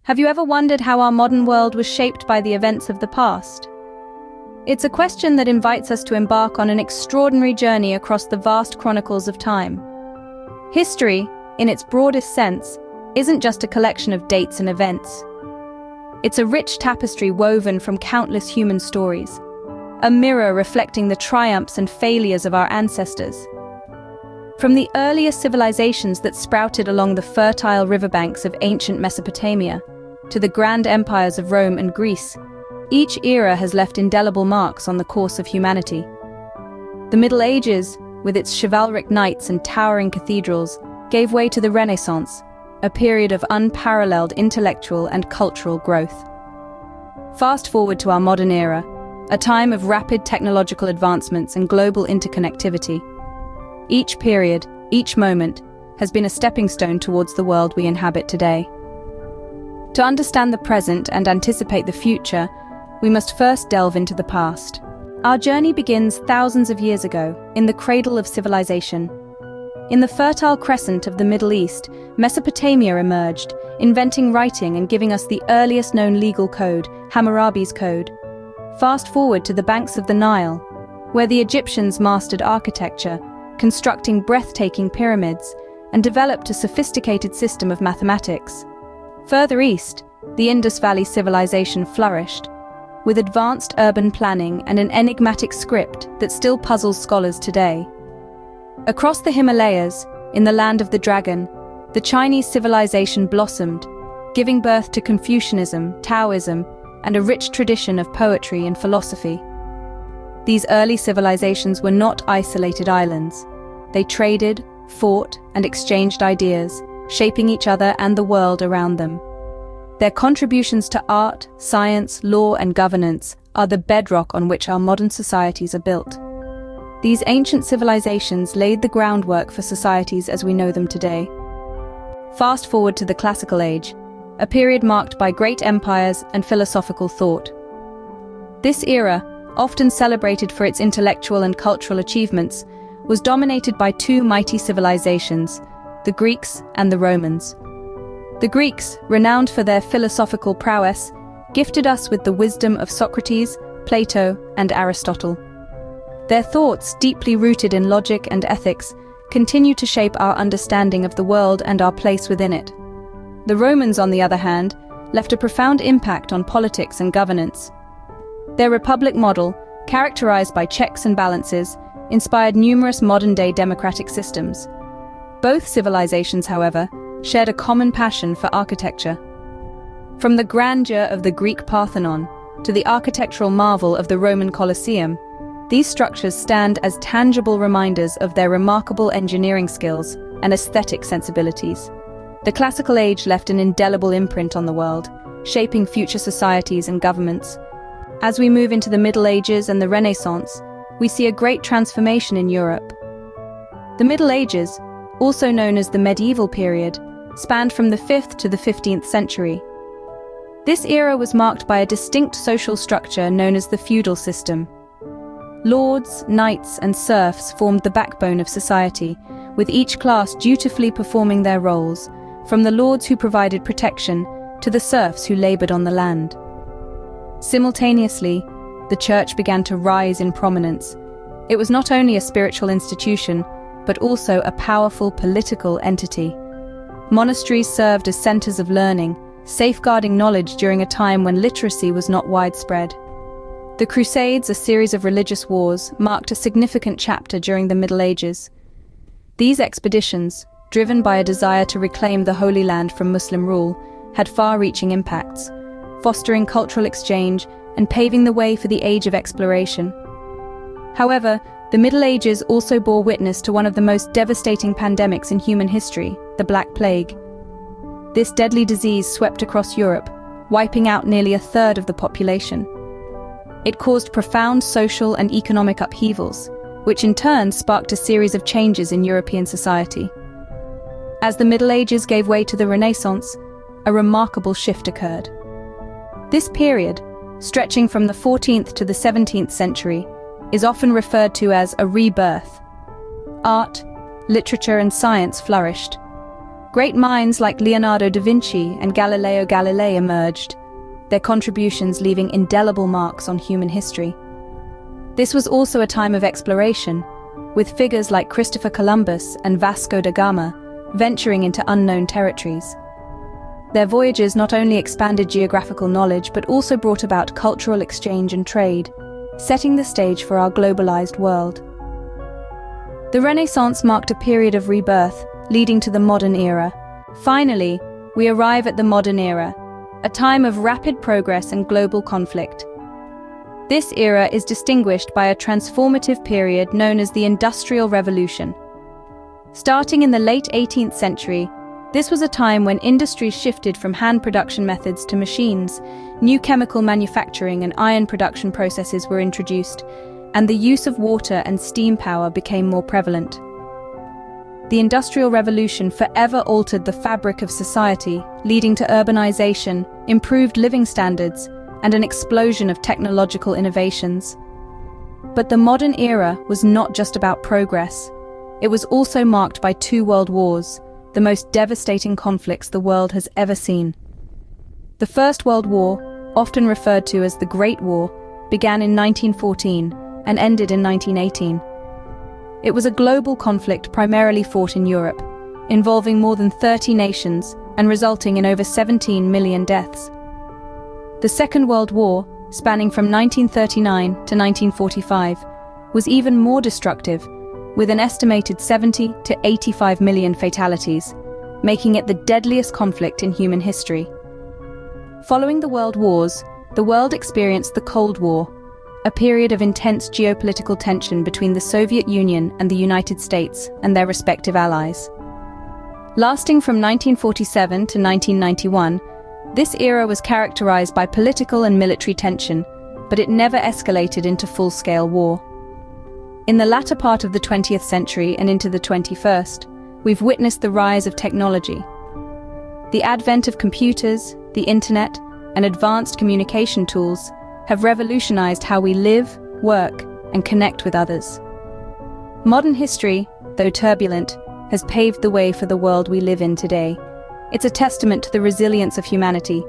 Have you ever wondered how our modern world was shaped by the events of the past? It's a question that invites us to embark on an extraordinary journey across the vast chronicles of time. History, in its broadest sense, isn't just a collection of dates and events. It's a rich tapestry woven from countless human stories, a mirror reflecting the triumphs and failures of our ancestors. From the earliest civilizations that sprouted along the fertile riverbanks of ancient Mesopotamia to the grand empires of Rome and Greece, each era has left indelible marks on the course of humanity. The Middle Ages, with its chivalric knights and towering cathedrals, gave way to the Renaissance, a period of unparalleled intellectual and cultural growth. Fast forward to our modern era, a time of rapid technological advancements and global interconnectivity. Each period, each moment, has been a stepping stone towards the world we inhabit today. To understand the present and anticipate the future, we must first delve into the past. Our journey begins thousands of years ago, in the cradle of civilization. In the fertile crescent of the Middle East, Mesopotamia emerged, inventing writing and giving us the earliest known legal code, Hammurabi's Code. Fast forward to the banks of the Nile, where the Egyptians mastered architecture, constructing breathtaking pyramids, and developed a sophisticated system of mathematics. Further east, the Indus Valley civilization flourished, with advanced urban planning and an enigmatic script that still puzzles scholars today. Across the Himalayas, in the land of the dragon, the Chinese civilization blossomed, giving birth to Confucianism, Taoism, and a rich tradition of poetry and philosophy. These early civilizations were not isolated islands. They traded, fought, and exchanged ideas, shaping each other and the world around them. Their contributions to art, science, law, and governance are the bedrock on which our modern societies are built. These ancient civilizations laid the groundwork for societies as we know them today. Fast forward to the Classical Age, a period marked by great empires and philosophical thought. This era, often celebrated for its intellectual and cultural achievements, was dominated by two mighty civilizations, the Greeks and the Romans. The Greeks, renowned for their philosophical prowess, gifted us with the wisdom of Socrates, Plato, and Aristotle. Their thoughts, deeply rooted in logic and ethics, continue to shape our understanding of the world and our place within it. The Romans, on the other hand, left a profound impact on politics and governance. Their republic model, characterized by checks and balances, inspired numerous modern-day democratic systems. Both civilizations, however, shared a common passion for architecture. From the grandeur of the Greek Parthenon to the architectural marvel of the Roman Colosseum, these structures stand as tangible reminders of their remarkable engineering skills and aesthetic sensibilities. The Classical Age left an indelible imprint on the world, shaping future societies and governments. As we move into the Middle Ages and the Renaissance, we see a great transformation in Europe. The Middle Ages, also known as the medieval period, spanned from the 5th to the 15th century. This era was marked by a distinct social structure known as the feudal system. Lords, knights, and serfs formed the backbone of society, with each class dutifully performing their roles, from the lords who provided protection to the serfs who labored on the land. Simultaneously, the church began to rise in prominence. It was not only a spiritual institution, but also a powerful political entity. Monasteries served as centers of learning, safeguarding knowledge during a time when literacy was not widespread. The Crusades, a series of religious wars, marked a significant chapter during the Middle Ages. These expeditions, driven by a desire to reclaim the Holy Land from Muslim rule, had far-reaching impacts, fostering cultural exchange and paving the way for the age of exploration. However, the Middle Ages also bore witness to one of the most devastating pandemics in human history, the Black Plague. This deadly disease swept across Europe, wiping out nearly a third of the population. It caused profound social and economic upheavals, which in turn sparked a series of changes in European society. As the Middle Ages gave way to the Renaissance, a remarkable shift occurred. This period, stretching from the 14th to the 17th century, is often referred to as a rebirth. Art, literature, and science flourished. Great minds like Leonardo da Vinci and Galileo Galilei emerged, their contributions leaving indelible marks on human history. This was also a time of exploration, with figures like Christopher Columbus and Vasco da Gama venturing into unknown territories. Their voyages not only expanded geographical knowledge but also brought about cultural exchange and trade, setting the stage for our globalized world. The Renaissance marked a period of rebirth, leading to the modern era. Finally, we arrive at the modern era, a time of rapid progress and global conflict. This era is distinguished by a transformative period known as the Industrial Revolution. Starting in the late 18th century, this was a time when industries shifted from hand production methods to machines, new chemical manufacturing and iron production processes were introduced, and the use of water and steam power became more prevalent. The Industrial Revolution forever altered the fabric of society, leading to urbanization, improved living standards, and an explosion of technological innovations. But the modern era was not just about progress. It was also marked by two world wars, the most devastating conflicts the world has ever seen. The First World War, often referred to as the Great War, began in 1914 and ended in 1918. It was a global conflict primarily fought in Europe, involving more than 30 nations and resulting in over 17 million deaths. The Second World War, spanning from 1939 to 1945, was even more destructive, with an estimated 70 to 85 million fatalities, making it the deadliest conflict in human history. Following the World Wars, the world experienced the Cold War, a period of intense geopolitical tension between the Soviet Union and the United States and their respective allies. Lasting from 1947 to 1991, this era was characterized by political and military tension, but it never escalated into full-scale war. In the latter part of the 20th century and into the 21st, we've witnessed the rise of technology. The advent of computers, the internet, and advanced communication tools have revolutionized how we live, work, and connect with others. Modern history, though turbulent, has paved the way for the world we live in today. It's a testament to the resilience of humanity,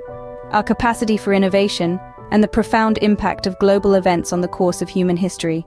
our capacity for innovation, and the profound impact of global events on the course of human history.